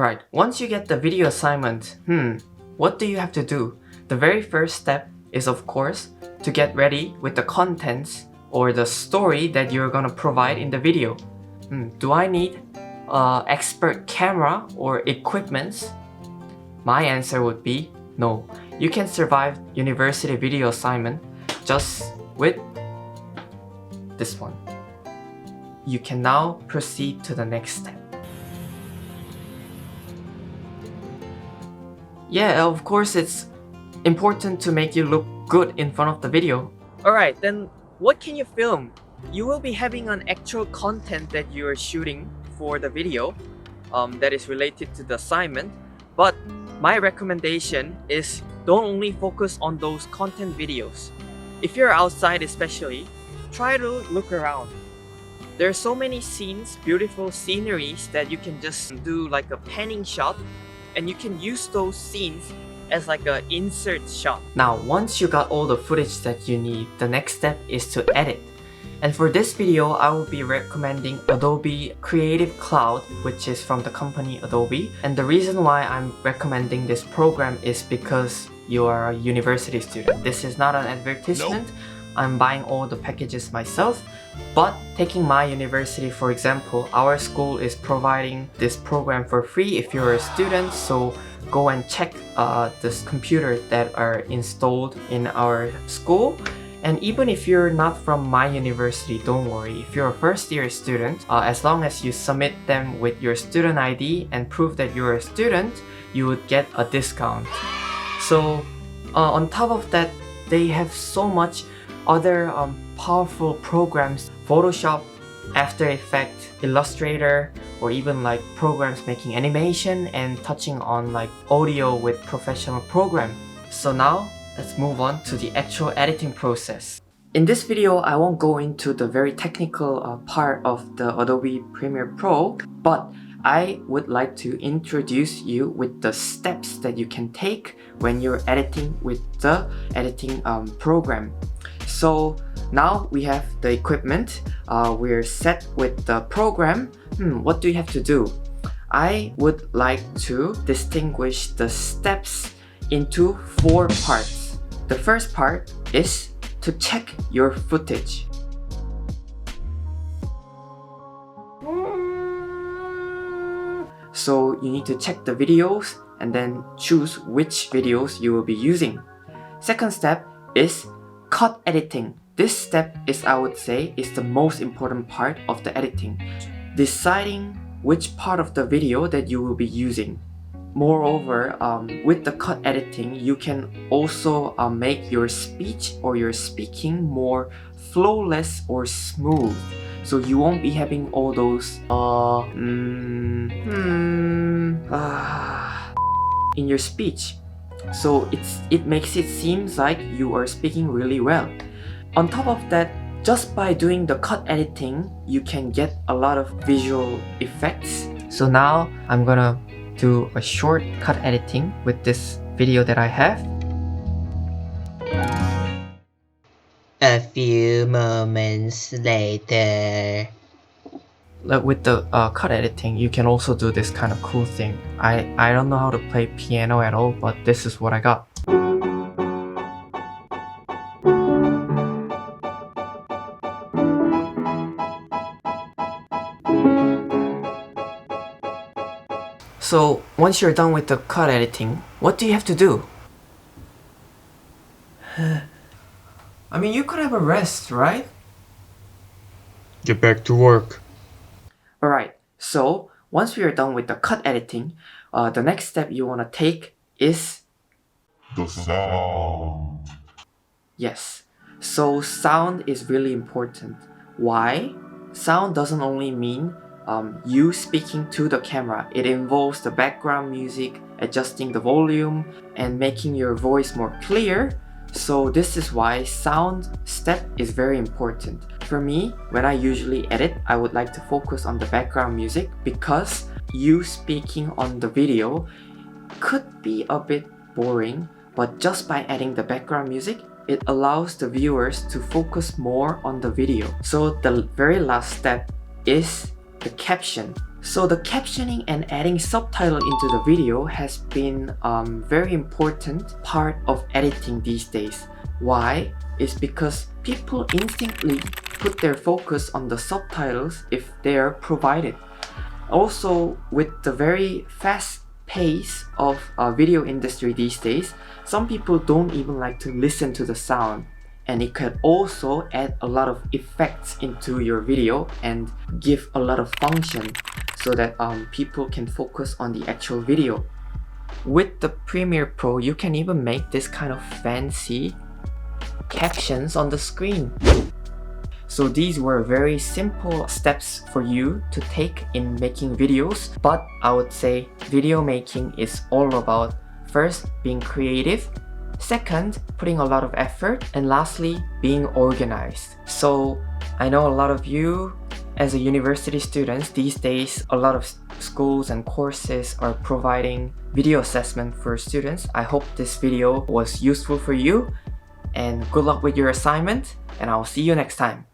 Alright, once you get the video assignment, what do you have to do? The very first step is, of course, to get ready with the contents or the story that you're gonna provide in the video. Do I need expert camera or equipments? My answer would be no. You can survive university video assignment just with this one. You can now proceed to the next step. Yeah, of course it's important to make you look good in front of the video. Alright, then what can you film? You will be having an actual content that you are shooting for the video that is related to the assignment, but my recommendation is don't only focus on those content videos. If you're outside especially, try to look around. There are so many scenes, beautiful sceneries that you can just do like a panning shot, and you can use those scenes as like an insert shot. Now, once you got all the footage that you need, the next step is to edit. And for this video, I will be recommending Adobe Creative Cloud, which is from the company Adobe. And the reason why I'm recommending this program is because you are a university student. This is not an advertisement. Nope. I'm buying all the packages myself. But taking my university, for example, our school is providing this program for free if you're a student. So go and check this computer that are installed in our school. And even if you're not from my university, don't worry. If you're a first year student, as long as you submit them with your student ID and prove that you're a student, you would get a discount. So on top of that, they have so much other powerful programs: Photoshop, After Effects, Illustrator, or even like programs making animation and touching on like audio with professional program. So now let's move on to the actual editing process. In this video, I won't go into the very technical part of the Adobe Premiere Pro, but I would like to introduce you with the steps that you can take when you're editing with the editing program. So now we have the equipment, we're set with the program. What do you have to do? I would like to distinguish the steps into 4 parts. The first part is to check your footage. So you need to check the videos and then choose which videos you will be using. Second step is cut editing. This step is, I would say, is the most important part of the editing. Deciding which part of the video that you will be using. Moreover, with the cut editing, you can also make your speech or your speaking more flawless or smooth. So you won't be having all those in your speech. So it makes it seem like you are speaking really well. On top of that, just by doing the cut editing, you can get a lot of visual effects. So now I'm gonna do a short cut editing with this video that I have. A few moments later. With the cut editing, you can also do this kind of cool thing. I don't know how to play piano at all, but this is what I got. So once you're done with the cut editing, what do you have to do? I mean, you could have a rest, right? Get back to work. Alright, so once we are done with the cut editing, the next step you want to take is the sound. Yes, so sound is really important. Why? Sound doesn't only mean you speaking to the camera. It involves the background music, adjusting the volume, and making your voice more clear. So this is why sound step is very important. For me, when I usually edit, I would like to focus on the background music because you speaking on the video could be a bit boring, but just by adding the background music, it allows the viewers to focus more on the video. So the very last step is the caption. So the captioning and adding subtitle into the video has been very important part of editing these days. Why? It's because people instinctively put their focus on the subtitles if they are provided. Also, with the very fast pace of video industry these days, some people don't even like to listen to the sound, and it could also add a lot of effects into your video and give a lot of function so that people can focus on the actual video. With the Premiere Pro, you can even make this kind of fancy captions on the screen. So these were very simple steps for you to take in making videos, but I would say video making is all about first being creative, second putting a lot of effort, and lastly being organized. So I know a lot of you as a university students these days, a lot of schools and courses are providing video assessment for students. I hope this video was useful for you, and good luck with your assignment, and I'll see you next time.